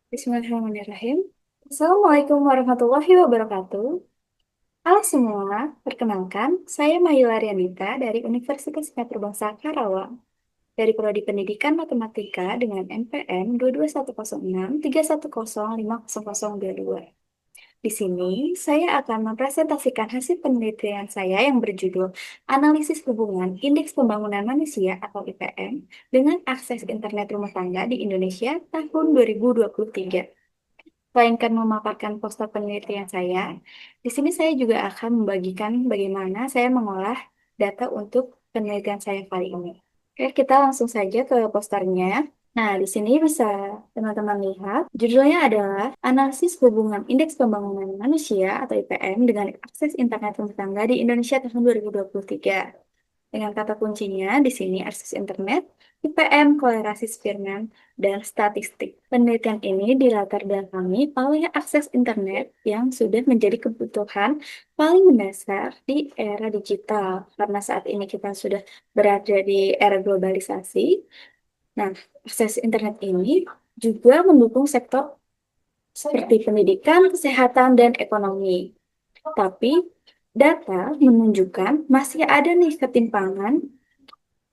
Bismillahirrahmanirrahim. Assalamualaikum warahmatullahi wabarakatuh. Halo semua, perkenalkan, saya Mahila Rianita dari Universitas Metro Bangsa Karawang, dari Prodi Pendidikan Matematika dengan NPM 2210631050022. Di sini, saya akan mempresentasikan hasil penelitian saya yang berjudul Analisis Hubungan Indeks Pembangunan Manusia atau IPM dengan Akses Internet Rumah Tangga di Indonesia tahun 2023. Melainkan memaparkan poster penelitian saya, di sini saya juga akan membagikan bagaimana saya mengolah data untuk penelitian saya kali ini. Oke, kita langsung saja ke posternya. Nah, di sini bisa teman-teman lihat, judulnya adalah Analisis Hubungan Indeks Pembangunan Manusia atau IPM dengan Akses Internet Rumah Tangga di Indonesia tahun 2023. Dengan kata kuncinya di sini akses internet, IPM, kolerasi Spearman, dan statistik. Penelitian ini dilatar belakangi oleh akses internet yang sudah menjadi kebutuhan paling mendasar di era digital. Karena saat ini kita sudah berada di era globalisasi. Nah, akses internet ini juga mendukung sektor seperti pendidikan, kesehatan, dan ekonomi. Tapi data menunjukkan masih ada nih ketimpangan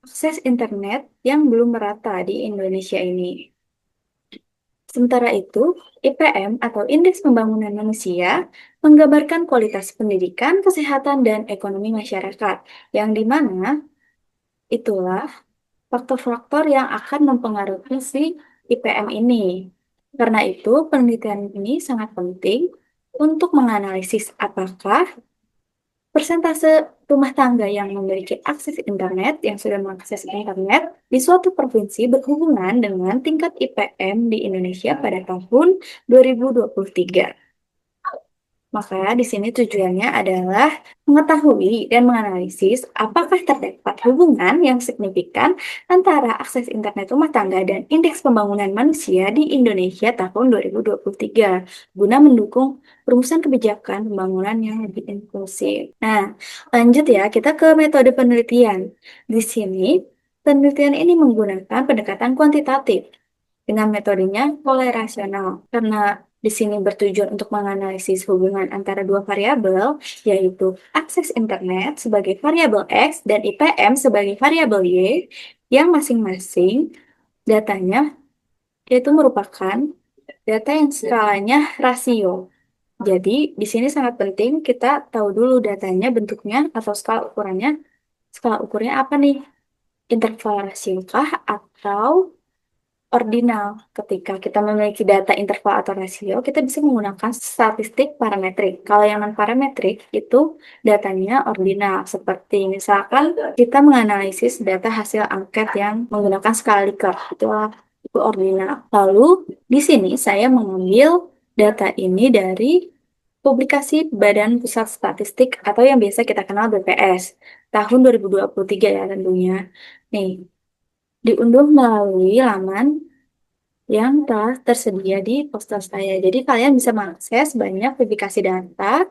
akses internet yang belum merata di Indonesia ini. Sementara itu, IPM atau Indeks Pembangunan Manusia menggambarkan kualitas pendidikan, kesehatan, dan ekonomi masyarakat, yang di mana itulah faktor-faktor yang akan mempengaruhi si IPM ini. Karena itu, penelitian ini sangat penting untuk menganalisis apakah persentase rumah tangga yang memiliki akses internet, yang sudah mengakses internet di suatu provinsi berhubungan dengan tingkat IPM di Indonesia pada tahun 2023. Maka di sini tujuannya adalah mengetahui dan menganalisis apakah terdapat hubungan yang signifikan antara akses internet rumah tangga dan indeks pembangunan manusia di Indonesia tahun 2023 guna mendukung perumusan kebijakan pembangunan yang lebih inklusif. Nah, lanjut ya, kita ke metode penelitian. Di sini, penelitian ini menggunakan pendekatan kuantitatif dengan metodenya kolerasional. Karena di sini bertujuan untuk menganalisis hubungan antara dua variabel, yaitu akses internet sebagai variabel X dan IPM sebagai variabel Y, yang masing-masing datanya yaitu merupakan data yang skalanya rasio. Jadi, di sini sangat penting kita tahu dulu datanya, bentuknya, atau skala ukurannya. Skala ukurnya apa nih? Interval rasio kah atau ordinal? Ketika kita memiliki data interval atau rasio, kita bisa menggunakan statistik parametrik. Kalau yang non-parametrik itu datanya ordinal. Seperti misalkan kita menganalisis data hasil angket yang menggunakan skala Likert. Itu ordinal. Lalu di sini saya mengambil data ini dari publikasi Badan Pusat Statistik atau yang biasa kita kenal BPS tahun 2023 ya tentunya. Nih, diunduh melalui laman yang telah tersedia di poster saya. Jadi kalian bisa mengakses banyak publikasi data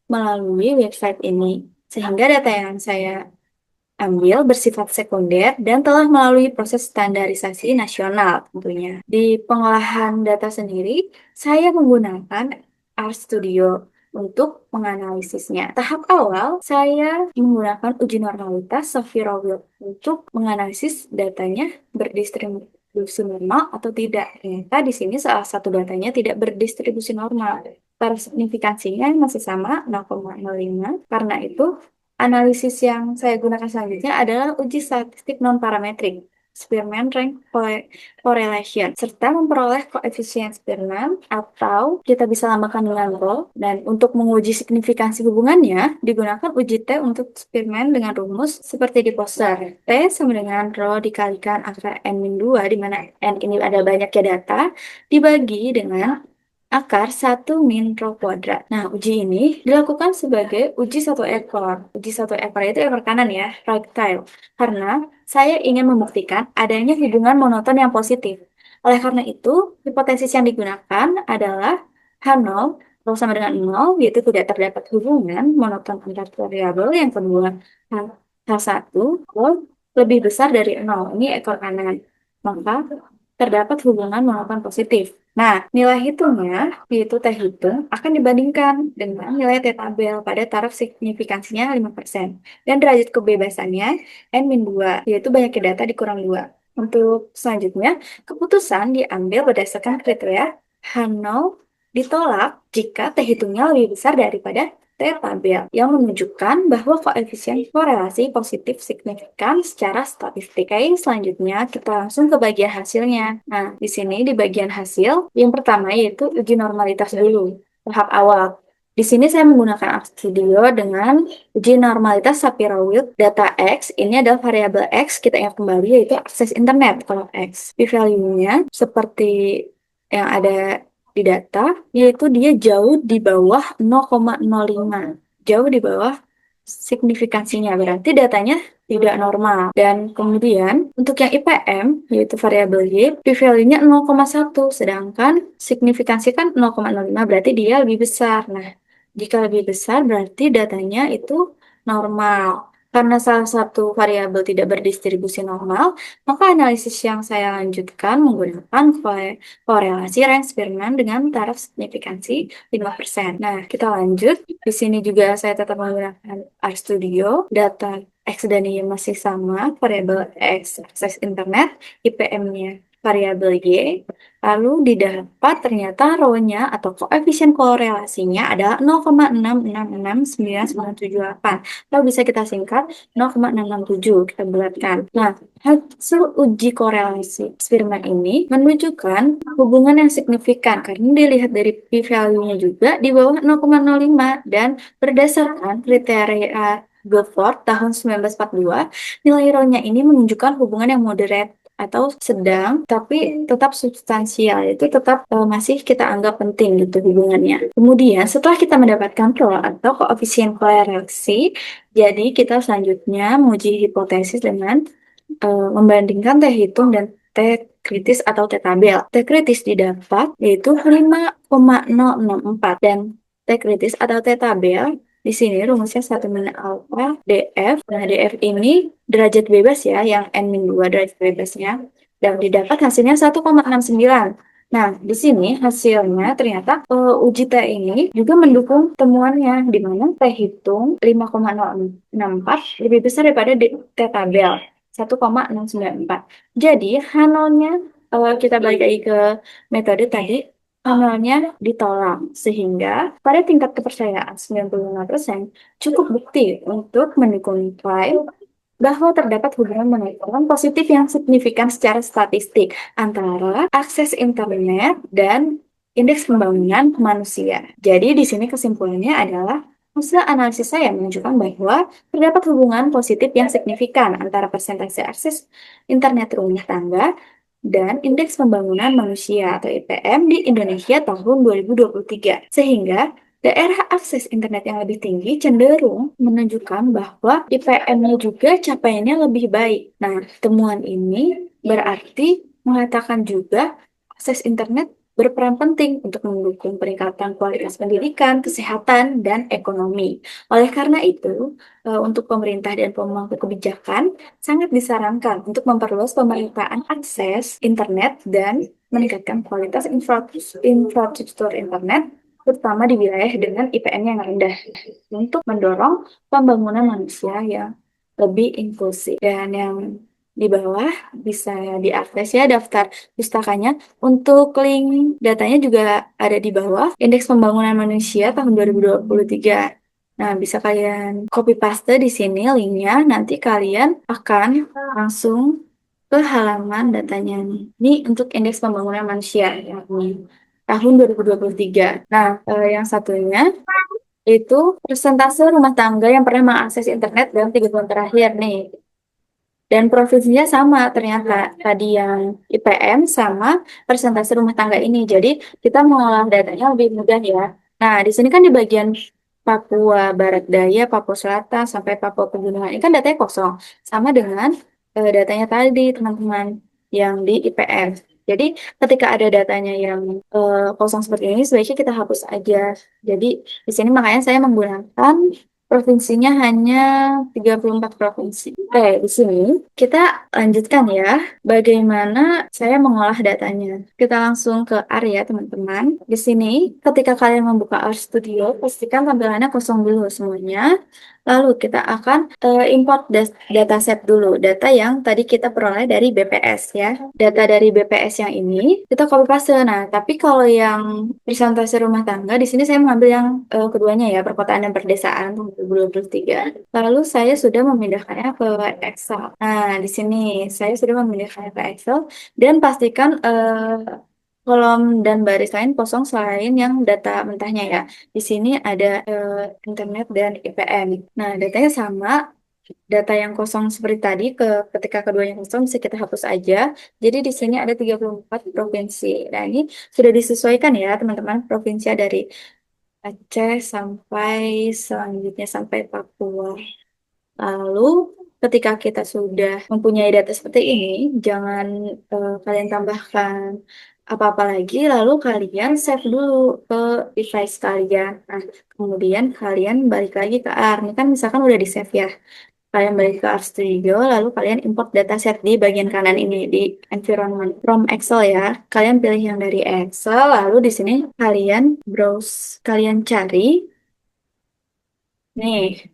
melalui website ini. Sehingga data yang saya ambil bersifat sekunder dan telah melalui proses standarisasi nasional tentunya. Di pengolahan data sendiri, saya menggunakan RStudio untuk menganalisisnya. Tahap awal, saya menggunakan uji normalitas Safirovil untuk menganalisis datanya berdistribusi normal atau tidak. Ternyata di sini salah satu datanya tidak berdistribusi normal. Taraf signifikansinya masih sama 0,05. Karena itu, analisis yang saya gunakan selanjutnya adalah uji statistik non-parametrik, Spearman Rank Correlation, serta memperoleh koefisien Spearman atau kita bisa lambangkan dengan rho. Dan untuk menguji signifikansi hubungannya, digunakan uji T untuk Spearman dengan rumus seperti di poster. T sama dengan rho dikalikan angka N-2, di mana N ini ada banyaknya data, dibagi dengan akar 1 min rho kuadrat. Nah, uji ini dilakukan sebagai uji satu ekor. Uji satu ekor itu ekor kanan ya, right tail. Karena saya ingin membuktikan adanya hubungan monoton yang positif. Oleh karena itu, hipotesis yang digunakan adalah H0 rho sama dengan 0, yaitu tidak terdapat hubungan monoton antar variabel. Yang kedua, H, H1 rho lebih besar dari 0. Ini ekor kanan. Maka terdapat hubungan monoton positif. Nah, nilai hitungnya, yaitu T hitung, akan dibandingkan dengan nilai T tabel pada taraf signifikansinya 5%. Dan derajat kebebasannya N-2, yaitu banyaknya data dikurang 2. Untuk selanjutnya, keputusan diambil berdasarkan kriteria H0 ditolak jika T hitungnya lebih besar daripada T tabel yang menunjukkan bahwa koefisien korelasi positif signifikan secara statistik. Oke, selanjutnya kita langsung ke bagian hasilnya. Nah, di sini di bagian hasil, yang pertama yaitu uji normalitas dulu, tahap awal. Di sini saya menggunakan studio dengan uji normalitas Shapiro-Wilk data X. Ini adalah variabel X, kita ingat kembali yaitu akses internet kalau X. P-value-nya seperti yang ada di data, yaitu dia jauh di bawah 0,05. Jauh di bawah signifikansinya, berarti datanya tidak normal. Dan kemudian untuk yang IPM, yaitu variabel Y, p-value-nya 0,1, sedangkan signifikansi kan 0,05, berarti dia lebih besar. Nah, jika lebih besar berarti datanya itu normal. Karena salah satu variabel tidak berdistribusi normal, maka analisis yang saya lanjutkan menggunakan korelasi range Spearman dengan taraf signifikansi 5%. Nah, kita lanjut. Di sini juga saya tetap menggunakan RStudio. Data X dan Y masih sama, variabel X akses internet, IPM-nya variabel Y. Lalu didapat ternyata rho-nya atau koefisien korelasinya adalah 0,6669978. Atau bisa kita singkat 0,667, kita bulatkan. Nah, hasil uji korelasi eksperimen ini menunjukkan hubungan yang signifikan karena dilihat dari p-value-nya juga di bawah 0,05 dan berdasarkan kriteria Guilford tahun 1942, nilai rho-nya ini menunjukkan hubungan yang moderate atau sedang tapi tetap substansial, itu tetap masih kita anggap penting gitu hubungannya. Kemudian setelah kita mendapatkan rho atau koefisien korelasi, jadi kita selanjutnya menguji hipotesis dengan membandingkan T hitung dan T kritis atau T tabel. T kritis didapat yaitu 5,064 dan T kritis atau T tabel di sini rumusnya 1 min alfa DF. Nah, DF ini derajat bebas ya, yang N-2 derajat bebasnya. Dan didapat hasilnya 1,69. Nah, di sini hasilnya ternyata uji T ini juga mendukung temuannya, di mana T hitung 5,064 lebih besar daripada T tabel 1,694. Jadi, H0-nya, kita balik lagi ke metode tadi, H0-nya ditolak. Sehingga pada tingkat kepercayaan 95% cukup bukti untuk mendukung klaim bahwa terdapat hubungan menunjukkan positif yang signifikan secara statistik antara akses internet dan indeks pembangunan manusia. Jadi di sini kesimpulannya adalah hasil analisis saya menunjukkan bahwa terdapat hubungan positif yang signifikan antara persentase akses internet rumah tangga dan indeks pembangunan manusia atau IPM di Indonesia tahun 2023. Sehingga daerah akses internet yang lebih tinggi cenderung menunjukkan bahwa IPM-nya juga capaiannya lebih baik. Nah, temuan ini berarti mengatakan juga akses internet berperan penting untuk mendukung peningkatan kualitas pendidikan, kesehatan, dan ekonomi. Oleh karena itu, untuk pemerintah dan pemangku kebijakan sangat disarankan untuk memperluas pemerataan akses internet dan meningkatkan kualitas infrastruktur internet terutama di wilayah dengan IPM yang rendah, untuk mendorong pembangunan manusia yang lebih inklusif. Dan yang di bawah bisa diakses ya daftar pustakanya. Untuk link datanya juga ada di bawah. Indeks Pembangunan Manusia tahun 2023. Nah, bisa kalian copy paste di sini linknya. Nanti kalian akan langsung ke halaman datanya nih. Ini untuk Indeks Pembangunan Manusia ya, nih tahun 2023. Nah, yang satunya itu persentase rumah tangga yang pernah mengakses internet dalam 3 tahun terakhir nih. Dan provinsinya sama ternyata tadi yang IPM sama persentase rumah tangga ini. Jadi kita mengolah datanya lebih mudah ya. Nah, di sini kan di bagian Papua Barat Daya, Papua Selatan, sampai Papua Pegunungan ini kan datanya kosong. Sama dengan datanya tadi teman-teman yang di IPM. Jadi ketika ada datanya yang kosong seperti ini, sebaiknya kita hapus aja. Jadi di sini makanya saya menggunakan Provinsinya hanya 34 provinsi. Di sini kita lanjutkan ya, bagaimana saya mengolah datanya. Kita langsung ke area teman-teman. Di sini, ketika kalian membuka RStudio, pastikan tampilannya kosong dulu semuanya. Lalu kita akan import dataset dulu, data yang tadi kita peroleh dari BPS ya. Data dari BPS yang ini kita copy paste. Nah, tapi kalau yang presentasi rumah tangga, di sini saya mengambil yang keduanya ya, perkotaan dan perdesaan tahun 2023. Lalu saya sudah memindahkannya ke Excel. Nah, di sini saya sudah memindahkannya ke Excel dan pastikan kolom dan baris lain kosong selain yang data mentahnya ya. Di sini ada internet dan IPM. Nah, datanya sama, data yang kosong seperti tadi ketika keduanya kosong bisa kita hapus aja. Jadi di sini ada 34 provinsi. Nah, ini sudah disesuaikan ya, teman-teman. Provinsi dari Aceh sampai selanjutnya sampai Papua. Lalu ketika kita sudah mempunyai data seperti ini, jangan kalian tambahkan apa-apa lagi, lalu kalian save dulu ke device kalian. Nah, kemudian kalian balik lagi ke R. Ini kan misalkan udah di save ya. Kalian balik ke RStudio, lalu kalian import dataset di bagian kanan ini di environment from Excel ya. Kalian pilih yang dari Excel, lalu di sini kalian browse, kalian cari nih.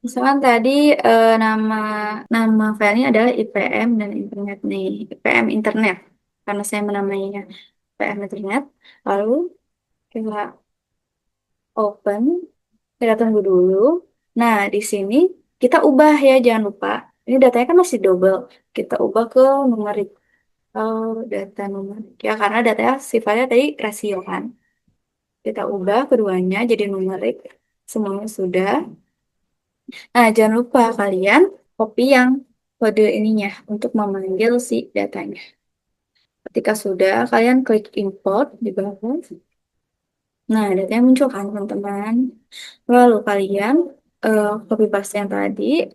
Misalkan tadi nama nama filenya adalah IPM dan internet nih, IPM internet. Karena saya menamainya IPM internet, lalu kita open, kita tunggu dulu. Nah, di sini kita ubah ya, jangan lupa. Ini datanya kan masih double. Kita ubah ke numerik. Oh, data numerik. Ya, karena datanya sifatnya tadi rasio kan. Kita ubah keduanya jadi numerik. Semuanya sudah. Nah, jangan lupa kalian copy yang kode ininya untuk memanggil si datanya. Ketika sudah, kalian klik import di bawah. Nah, datanya muncul kan, teman-teman. Lalu kalian copy paste yang tadi.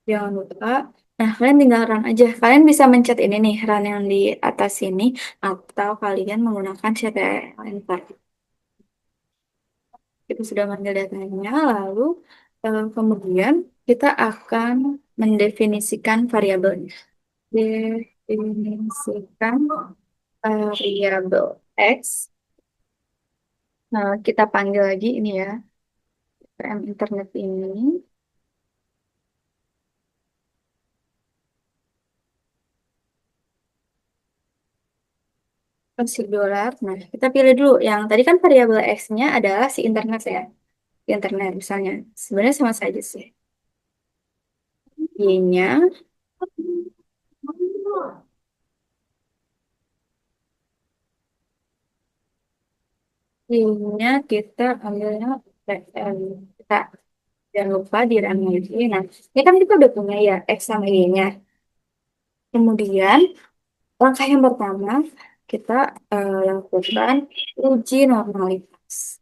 Jangan lupa. Nah, kalian tinggal run aja. Kalian bisa mencet ini nih, run yang di atas sini. Atau kalian menggunakan CTRL-Enter. Kita sudah manggil datanya, lalu kemudian kita akan mendefinisikan variabelnya. Definisikan variabel X. Nah, kita panggil lagi ini ya, PM internet ini. Kasih dolar. Nah, kita pilih dulu. Yang tadi kan variabel X-nya adalah si internet ya. Internet misalnya. Sebenarnya sama saja sih. Y-nya. Y-nya kita ambilnya PM. Kita jangan lupa di run lagi. Nah, ini kan kita udah punya ya X sama Y-nya. Kemudian, langkah yang pertama, kita lakukan uji normalitas.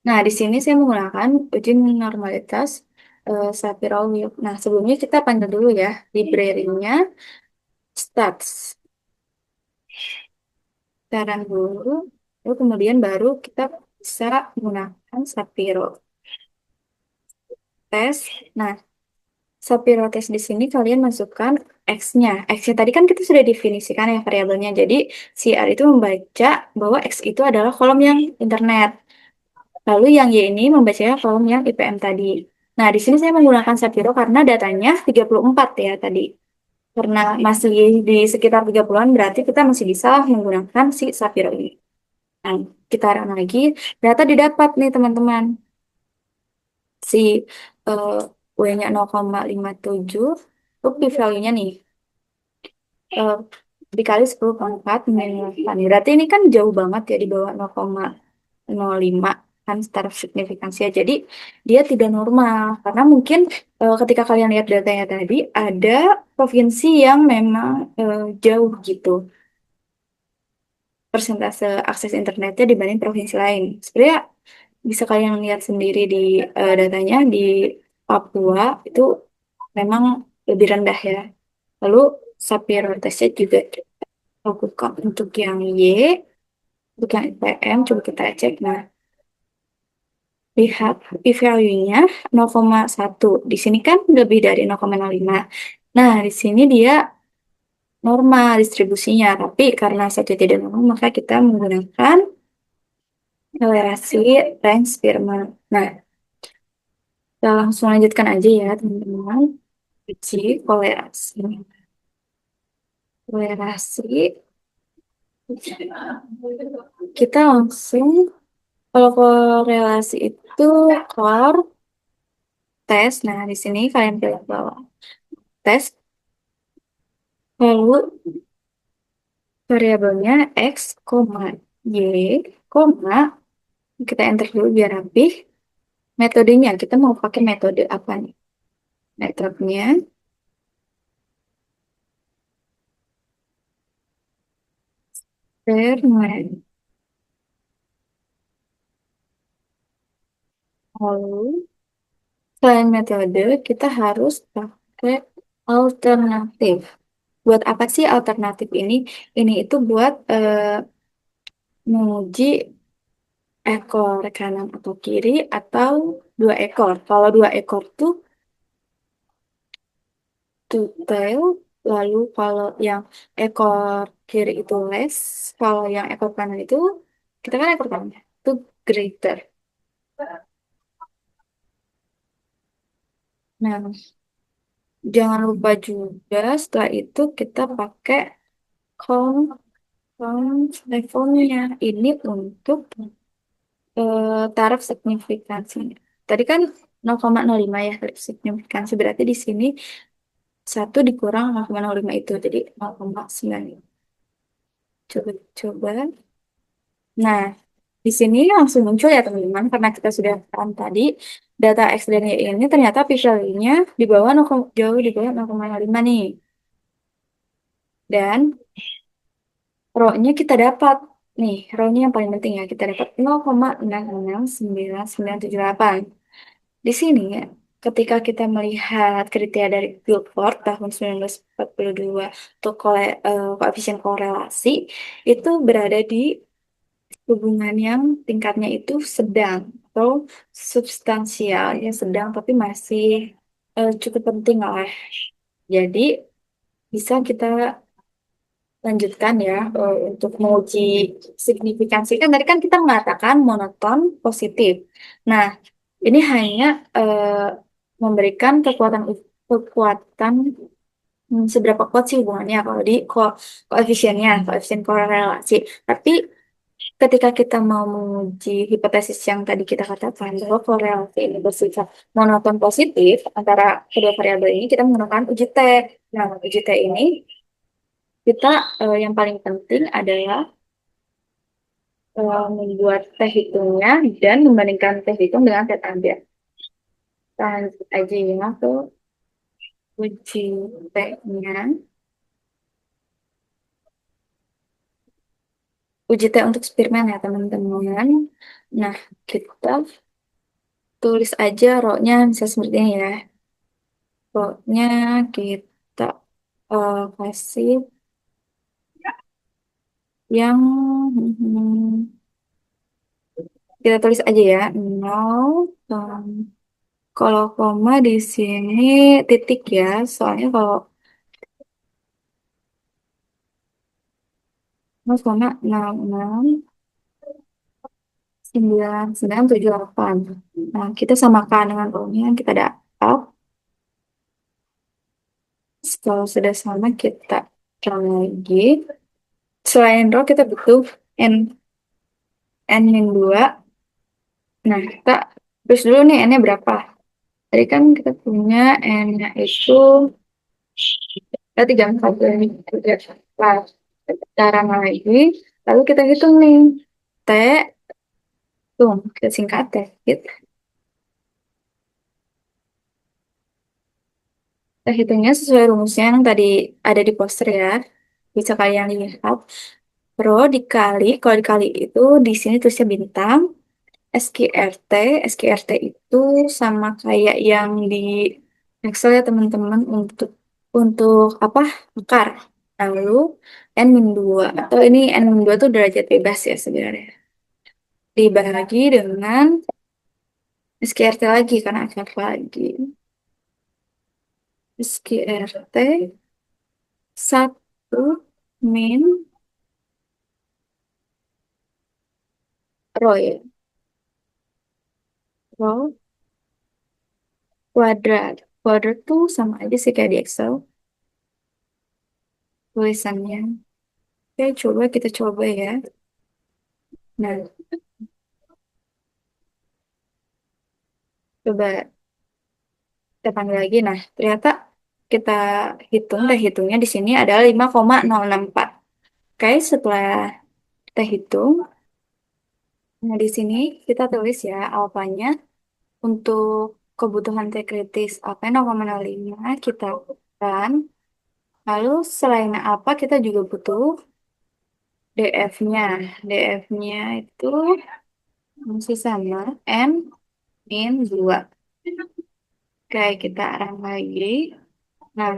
Nah, di sini saya menggunakan uji normalitas Sapir-Wheel. Nah, sebelumnya kita panggil dulu ya library-nya stats. Taran dulu, lalu kemudian baru kita bisa menggunakan Sapiro test. Nah, Sapiro test di sini kalian masukkan X-nya. X-nya tadi kan kita sudah definisikan ya variabelnya. Jadi, si R itu membaca bahwa X itu adalah kolom yang internet. Lalu yang Y ini membacanya kolom yang IPM tadi. Nah, di sini saya menggunakan Sapiro karena datanya 34 ya tadi. Karena masih di sekitar 30-an, berarti kita masih bisa menggunakan si Sapiro ini. Nah, kita run lagi, data didapat nih teman-teman. Si eh, W-nya 0,57, lalu p-value-nya nih, eh, dikali 10,4 min 8. Berarti ini kan jauh banget ya di bawah 0,05 kan secara signifikansinya. Jadi dia tidak normal karena mungkin ketika kalian lihat datanya tadi ada provinsi yang memang jauh gitu persentase akses internetnya dibanding provinsi lain. Sebenarnya bisa kalian lihat sendiri di datanya di Papua itu memang lebih rendah ya. Lalu Sapiro tesnya juga lakukan untuk yang Y, untuk yang IPM coba kita cek. Nah, lihat p-value-nya 0,1. Di sini kan lebih dari 0,05. Nah, di sini dia normal distribusinya, tapi karena saja tidak normal, maka kita menggunakan toleransi range Spearman. Nah, kita langsung lanjutkan aja ya, teman-teman. Uji kolerasi. Kolerasi. Kita langsung, kalau korelasi itu core tes. Nah, di sini kalian pilih bawah tes, lalu variabelnya x, koma y, koma kita enter dulu biar rapih. Metodenya kita mau pakai metode apa nih? Metodenya Spearman. Lalu selain metode kita harus pakai alternatif. Buat apa sih alternatif ini? Ini itu buat menguji ekor kanan atau kiri atau dua ekor. Kalau dua ekor tuh two tail, lalu kalau yang ekor kiri itu less, kalau yang ekor kanan itu kita kan ekor kanan itu greater. Nah, jangan lupa juga setelah itu kita pakai count count levelnya ini untuk taraf signifikansinya. Tadi kan 0,05 ya taraf signifikansi, berarti di sini satu dikurang 0,05 itu, jadi 0,9. Coba coba. Nah, di sini langsung muncul ya teman-teman, karena kita sudah paham tadi data X dan Y ini ternyata visualnya di bawah 0, jauh di bawah 0,05 nih. Dan row-nya kita dapat nih, row-nya yang paling penting ya, kita dapat 0,669978. Di sini ya, ketika kita melihat kriteria dari Guilford tahun 1942 untuk koefisien korelasi itu berada di hubungan yang tingkatnya itu sedang atau substansial, ya sedang tapi masih cukup penting lah. Jadi bisa kita lanjutkan ya untuk menguji signifikansi. Kan tadi kan kita mengatakan monoton positif. Nah, ini hanya memberikan kekuatan seberapa kuat sih hubungannya kalau di koefisiennya, koefisien korelasi. Tapi ketika kita mau menguji hipotesis yang tadi kita katakan bahwa korelasi ini bersifat monoton positif antara kedua variabel ini, kita menggunakan uji T. Nah, uji T ini kita yang paling penting adalah membuat T hitungnya dan membandingkan T hitung dengan T ambil. Kita lanjut aja ya ke uji T-nya. Uji T untuk Spearman ya teman-teman. Nah, kita tulis aja rho-nya bisa seperti ini ya. Rho-nya kita kasih yang kita tulis aja ya 0. Kalau koma di sini titik ya. Soalnya kalau 0,66 9,978. Nah, kita samakan dengan rho-nya yang kita dapat. Kalau sudah sama, kita terang lagi. Selain rho, kita butuh N, N-2. Nah, kita terus dulu nih N-nya berapa? Tadi kan kita punya N-nya itu 34. Nah, cara lagi. Lalu kita hitung nih. T, tuh, kita singkat T. Gitu. Kita hitungnya sesuai rumusnya yang tadi ada di poster ya. Bisa kalian lihat. Rho dikali, kalau dikali itu di sini tulisnya bintang. SQRT, SQRT itu sama kayak yang di Excel ya teman-teman untuk apa? Akar. Lalu N-2 atau ini N-2 itu derajat bebas ya sebenarnya. Dibagi dengan Meski RT lagi karena akar lagi. Meski RT satu min rho ya. Rho kuadrat. Kuadrat tuh sama aja sih kayak di Excel tulisannya. Oke, coba kita coba ya. Nah, coba kita panggil lagi. Nah, ternyata kita hitung, dah hitungnya di sini adalah 5,064. Oke, setelah kita hitung, nah di sini kita tulis ya alfanya untuk kebutuhan T kritis alfa 0,05 kita kan. Lalu selain alfa kita juga butuh DF-nya. DF-nya itu masih sama N min 2. Oke, kita arang lagi. Nah,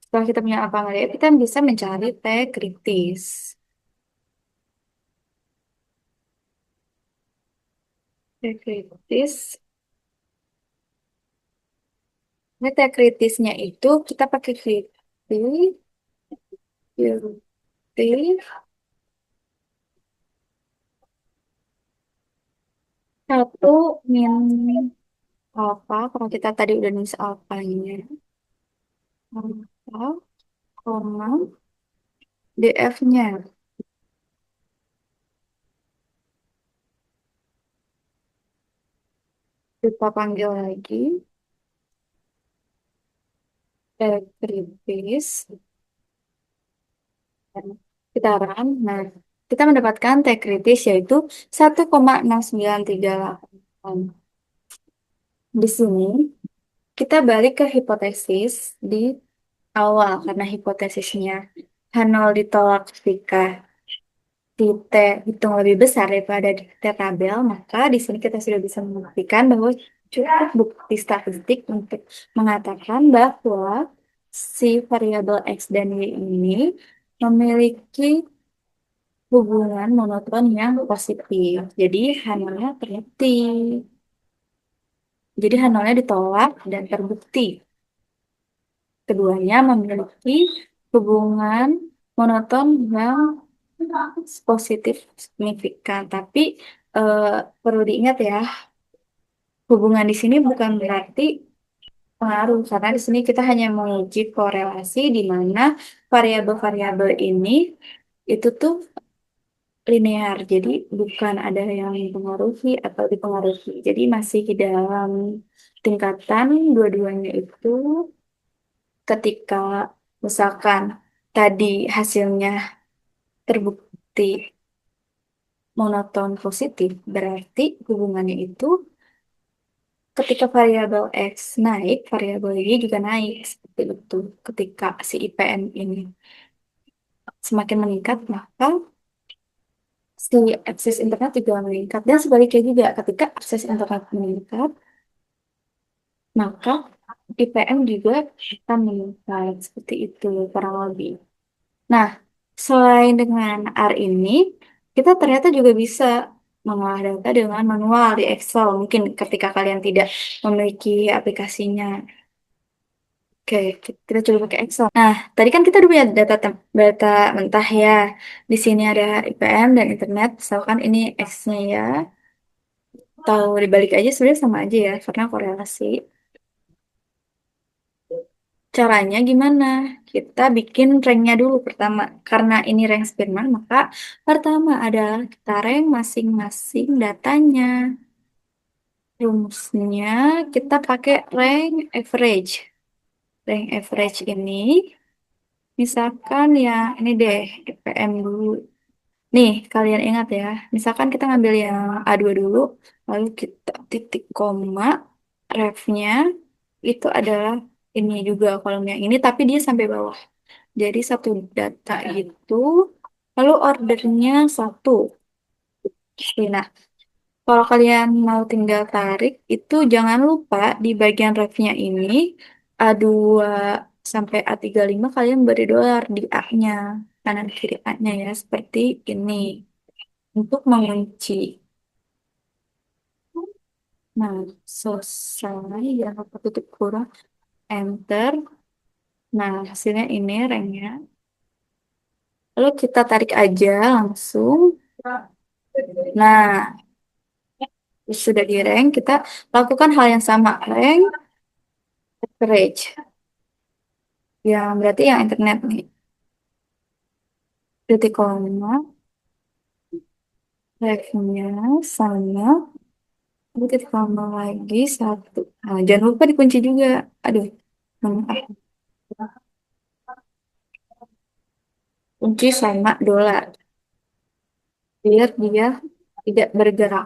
setelah kita punya alfa ngeliat, kita bisa mencari T kritis. T kritis. Ini T kritisnya itu kita pakai kritis, kritis, satu min alfa. Kalau kita tadi udah nulis alfanya. Alfa, koma, DF-nya. Kita panggil lagi. T kritis. Kita run. Nah, kita mendapatkan T kritis yaitu 1,6938. Di sini kita balik ke hipotesis di awal karena hipotesisnya H0 ditolak jika di T hitung lebih besar daripada di T tabel, maka di sini kita sudah bisa membuktikan bahwa cukup bukti statistik untuk mengatakan bahwa si variabel X dan Y ini memiliki hubungan monoton yang positif. Jadi H0-nya terbukti. Jadi H0-nya ditolak dan terbukti. Keduanya memiliki hubungan monoton yang positif signifikan. Tapi eh, perlu diingat ya, hubungan di sini bukan berarti pengaruh, karena di sini kita hanya menguji korelasi di mana variabel-variabel ini itu tuh linear, jadi bukan ada yang mempengaruhi atau dipengaruhi. Jadi masih di dalam tingkatan dua-duanya itu ketika misalkan tadi hasilnya terbukti monoton positif, berarti hubungannya itu ketika variabel X naik, variabel Y juga naik. Seperti itu. Ketika si IPM ini semakin meningkat, maka si akses internet juga meningkat. Dan sebaliknya juga, ketika akses internet meningkat, maka IPM juga akan meningkat. Seperti itu, kurang lebih. Nah, selain dengan R ini, kita ternyata juga bisa mengolah data dengan manual di Excel. Mungkin ketika kalian tidak memiliki aplikasinya. Oke, kita coba pakai Excel. Nah, tadi kan kita udah punya data mentah ya. Di sini ada IPM dan internet. Misalkan ini X-nya ya. Tahu dibalik aja sebenarnya sama aja ya, karena korelasi. Caranya gimana? Kita bikin ranknya dulu pertama. Karena ini rank Spearman, maka pertama adalah kita rank masing-masing datanya. Rumusnya kita pakai rank average. Rank average ini, misalkan ya ini deh, IPM dulu. Nih, kalian ingat ya, misalkan kita ngambil yang A2 dulu, lalu kita titik koma, refnya itu adalah ini juga kolom yang ini, tapi dia sampai bawah. Jadi satu data itu, lalu ordernya satu. Oke, nah, kalau kalian mau tinggal tarik, itu jangan lupa di bagian refnya ini, A2 sampai A35 kalian beri dolar di A-nya, kanan kiri A-nya ya, seperti ini. Untuk mengunci. Nah, selesai ya, apa tutup kurung, enter. Nah, hasilnya ini ranknya. Lalu kita tarik aja langsung. Nah, sudah di rank, kita lakukan hal yang sama. Rank, average. Yang berarti yang internet nih. Titik koma, ref-nya sama. Lalu titik koma lagi, satu. Nah, jangan lupa dikunci juga. Aduh, maaf. Kunci sama dolar. Biar dia tidak bergerak.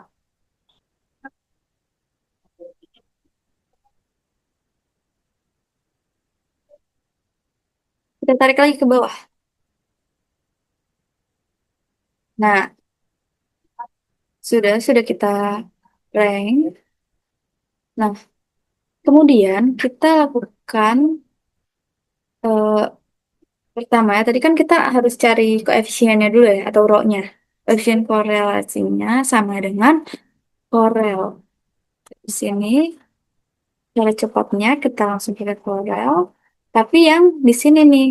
Kita tarik lagi ke bawah. Nah, sudah kita rank. Nah, kemudian kita lakukan pertama ya. Tadi kan kita harus cari koefisiennya dulu ya, atau rho-nya. Koefisien korelasinya sama dengan Corel. Di sini cara cepatnya kita langsung pakai Corel. Tapi yang di sini nih,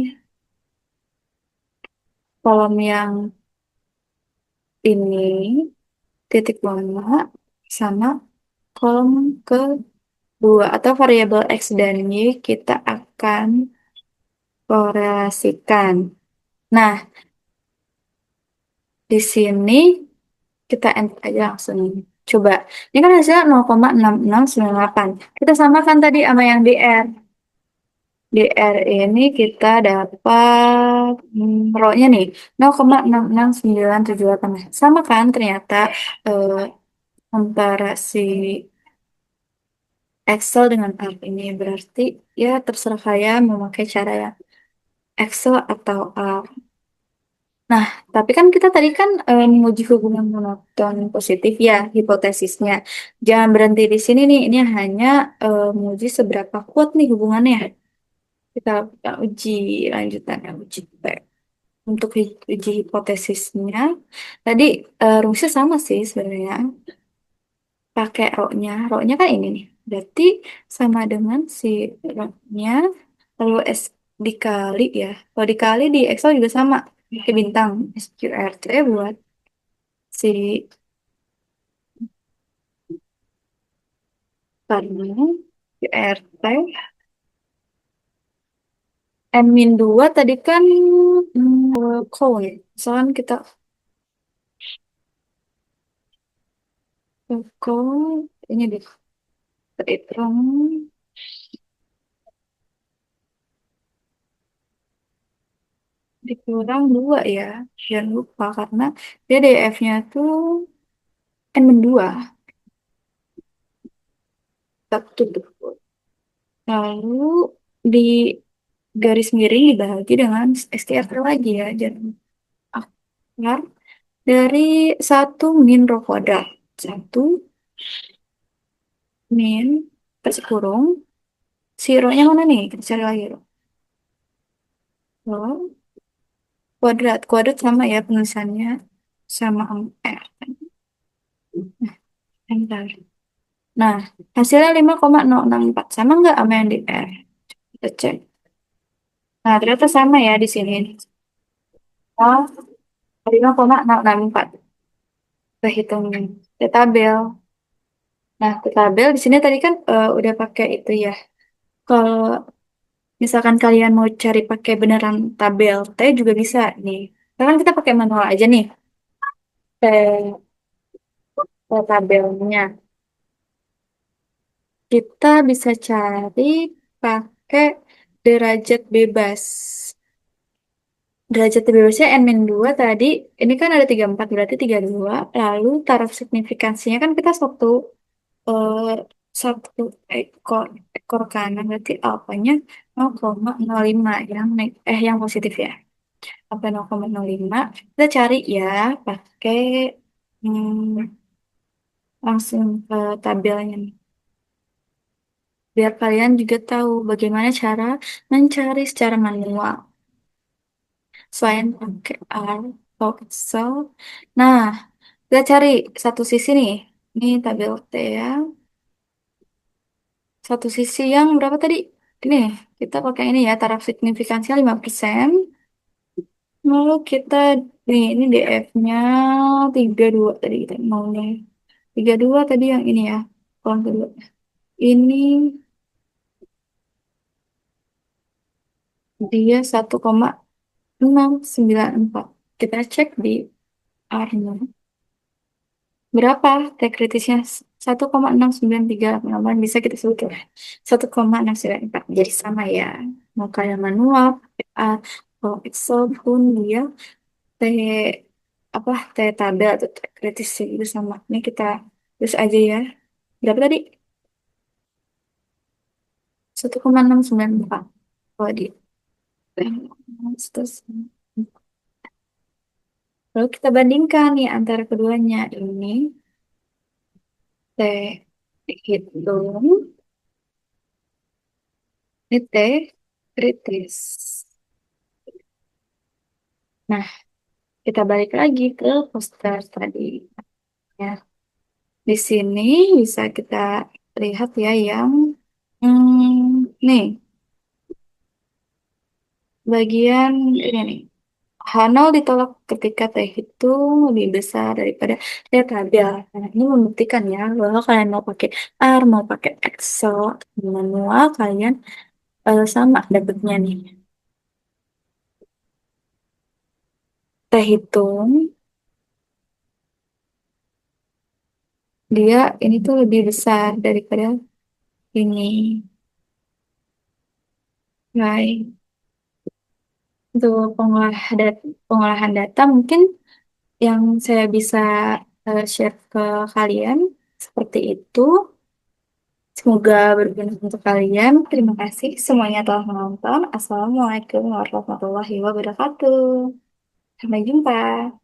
kolom yang ini titik koma sama kolom kedua atau variabel X dan Y kita akan korelasikan. Nah, di sini kita enter aja langsung. Coba, ini kan hasilnya 0,6698. Kita samakan tadi sama yang di R. Di R ini kita dapat rho-nya nih 0,66978. Sama kan ternyata eh, antara si Excel dengan R ini berarti ya terserah kalian mau pakai cara yang Excel atau R. Nah, tapi kan kita tadi kan menguji hubungan monoton positif ya, hipotesisnya. Jangan berhenti di sini nih, ini hanya menguji seberapa kuat nih hubungannya. Kita uji lanjutannya, uji P. Untuk uji hipotesisnya, tadi rumusnya sama sih sebenarnya. Pakai rho-nya kan ini nih. Berarti sama dengan si rho-nya, lalu S dikali ya. Kalau dikali di Excel juga sama, pakai bintang SQRT buat si karena QRT N-2 tadi kan count. Misalkan kita count ini deh terhitung dikurang 2 ya. Jangan lupa karena dia DF-nya tuh N-2. Satu tuh. Lalu di garis miring dibagi dengan STR lagi ya. Jadi akar dari satu min rho kuadrat. Satu min kasih kurung. Si rho-nya mana nih? Kita cari lagi rho. Rho kuadrat. Kuadrat sama ya penulisannya. Sama R. Nah, bentar. Nah, hasilnya 5,064. Sama nggak sama yang di R? Kita cek. Nah, ternyata sama ya di sini. Oh, 5,064. Kita hitung di tabel. Nah, ke tabel di sini tadi kan udah pakai itu ya. Kalau misalkan kalian mau cari pakai beneran tabel T juga bisa nih. Sekarang kita pakai manual aja nih. T, T tabelnya. Kita bisa cari pakai derajat bebas. Derajat bebasnya N-2 tadi. Ini kan ada 34 berarti 32. Lalu taraf signifikansinya kan kita eh, satu ekor kanan berarti alfanya 0,05 yang yang positif ya. Apa 0,05 kita cari ya pakai hmm, langsung ke tabelnya nih. Biar kalian juga tahu bagaimana cara mencari secara manual selain pakai R atau Excel. Nah, kita cari satu sisi nih. Ini tabel T ya. Satu sisi yang berapa tadi? Ini kita pakai ini ya, taraf signifikansinya 5%. Lalu kita, nih ini DF-nya 32 tadi kita maunya. 32 tadi yang ini ya, kolom kedua. Ini dia 1,694. Kita cek di R-nya. Berapa T kritisnya? 1,6938 bisa kita sebut ya. 1,694. Jadi sama ya. Mau kalian manual, pakai R, kalau Excel pun dia T apa T tabel atau T kritis itu sama. Ini kita terus aja ya. Berapa tadi? 1,694. Kalau di terus. Lalu kita bandingkan nih antara keduanya ini T hitung, ini T kritis. Nah, kita balik lagi ke poster tadi. Ya, di sini bisa kita lihat ya yang nih bagian ini nih. H0 ditolak ketika T itu lebih besar daripada T tabel. Nah, ini membuktikan ya bahwa kalian mau pakai R, mau pakai Excel, atau manual, kalian sama dapetnya nih. T hitung, dia ini tuh lebih besar daripada ini. Right. Untuk pengolahan data mungkin yang saya bisa share ke kalian seperti itu. Semoga berguna untuk kalian. Terima kasih semuanya telah menonton. Assalamualaikum warahmatullahi wabarakatuh. Sampai jumpa.